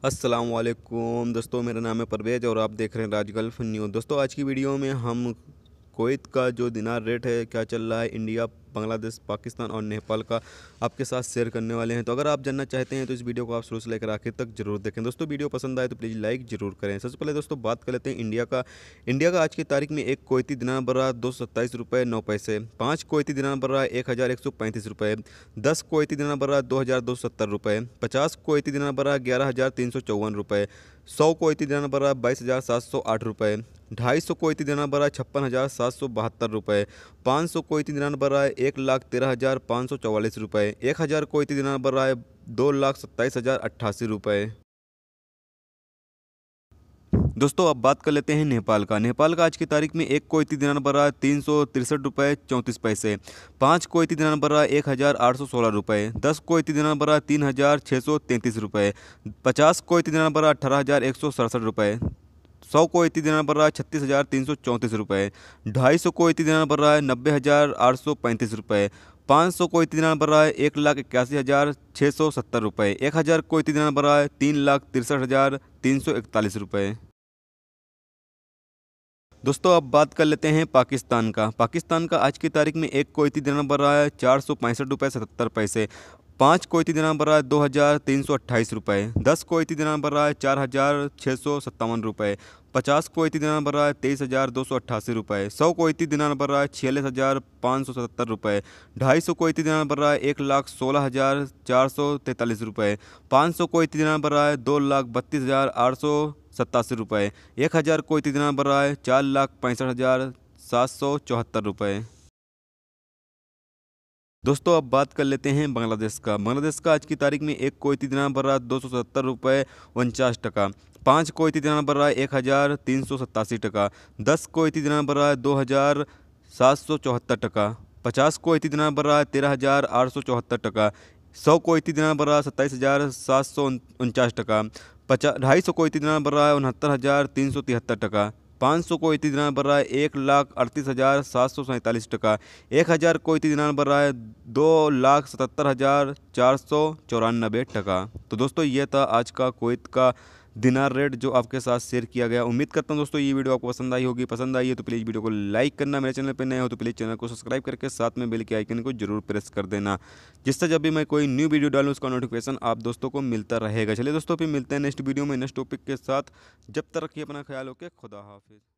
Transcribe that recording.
अस्सलाम वालेकुम दोस्तों, मेरा नाम है परवेज़ और आप देख रहे हैं राज गल्फ न्यूज़। दोस्तों, आज की वीडियो में हम कुवैत का जो दिनार रेट है, क्या चल रहा है, इंडिया, बांग्लादेश, पाकिस्तान और नेपाल का आपके साथ शेयर करने वाले हैं। तो अगर आप जानना चाहते हैं तो इस वीडियो को आप शुरू से लेकर आखिर तक जरूर देखें। दोस्तों, वीडियो पसंद आए तो प्लीज़ लाइक जरूर करें। सबसे पहले दोस्तों बात कर लेते हैं इंडिया का आज की तारीख में एक कुवैती दिनार बढ़ रहा है 227 रुपये 9 पैसे। 5 कुवैती दिनार बढ़ रहा है 1135 रुपये। 10 कुवैती दिनार बढ़ रहा है 2270 रुपये। 50 कुवैती दिनार बढ़ रहा है 11,354 रुपये। 100 कुवैती दिनार बढ़ रहा है 22,708 रुपये। 250 कुवैती दिनार बढ़ रहा है 56,772 रुपये। 500 कुवैती दिनार बढ़ रहा है 1,13,544 रुपये। 1000 कुवैती दिनार बढ़ रहा है 2,27,088 रुपये। दोस्तों, अब बात कर लेते हैं नेपाल का आज की तारीख में एक कुवैती दिनार बढ़ रहा है 363 रुपये 34 पैसे। 5 कुवैती दिनार बढ़ रहा है 1,816 रुपये। 10 कुवैती दिनार बढ़ रहा है 3,633 रुपये। 50 कुवैती दिनार बढ़ रहा है 18,167 रुपये। 100 कुवैती दिनार बढ़ रहा है 36,334 रुपये। 250 कुवैती दिनार बढ़ रहा है 90,835 रुपये। 500 कुवैती दिनार बढ़ रहा है 1,81,670 रुपये। 1000 कुवैती दिनार बढ़ रहा है 3,63,341 रुपये। दोस्तों, अब बात कर लेते हैं पाकिस्तान का आज की तारीख में एक कुवैती दिनार बढ़ रहा है 465 रुपये 77 पैसे। 5 कुवैती दिनार बढ़ रहा है 2,328 रुपये। 10 कुवैती दिनार बढ़ रहा है 4,657 रुपये। 50 कुवैती दिनार बढ़ रहा है 23,288 रुपये। 100 कुवैती दिनार बढ़ रहा है 46,577 रुपये। 250 कुवैती दिनार बढ़ रहा है 1,16,443 रुपये। 500 कुवैती दिनार बढ़ रहा है 2,32,887 रुपये। 1000 कुवैती दिनार बढ़ रहा है 4,65,774 रुपये। दोस्तों, अब बात कर लेते हैं बांग्लादेश का आज की तारीख में एक कुवैती दिनार बढ़ रहा है 270 रुपये 49 टका। 5 कुवैती दिनार बढ़ रहा है 1,387 टका। 10 कुवैती दिनार बढ़ रहा है 2,774 टका। 50 कुवैती दिनार बढ़ रहा है 13,874 टका। 100 कुवैती दिनार बढ़ रहा है 27,749 टका। 250 कुवैती दिनार बढ़ रहा है 69,373 टका। 500 कुवैती दिनार बढ़ रहा है 1,38,747 टका। 1000 कुवैती दिनार बढ़ रहा है 2,77,494 टका। तो दोस्तों, ये था आज का कुवैत का दिनार रेट जो आपके साथ शेयर किया गया। उम्मीद करता हूं दोस्तों ये वीडियो आपको पसंद आई होगी। पसंद आई है तो प्लीज़ वीडियो को लाइक करना, मेरे चैनल पर नए हो तो प्लीज़ चैनल को सब्सक्राइब करके साथ में बेल के आइकन को जरूर प्रेस कर देना, जिससे जब भी मैं कोई न्यू वीडियो डालूँ उसका नोटिफिकेशन आप दोस्तों को मिलता रहेगा। चलिए दोस्तों, फिर मिलते हैं नेक्स्ट वीडियो में नेक्स्ट टॉपिक के साथ। जब तक रखिए अपना ख्याल, ओके, खुदा हाफिज़।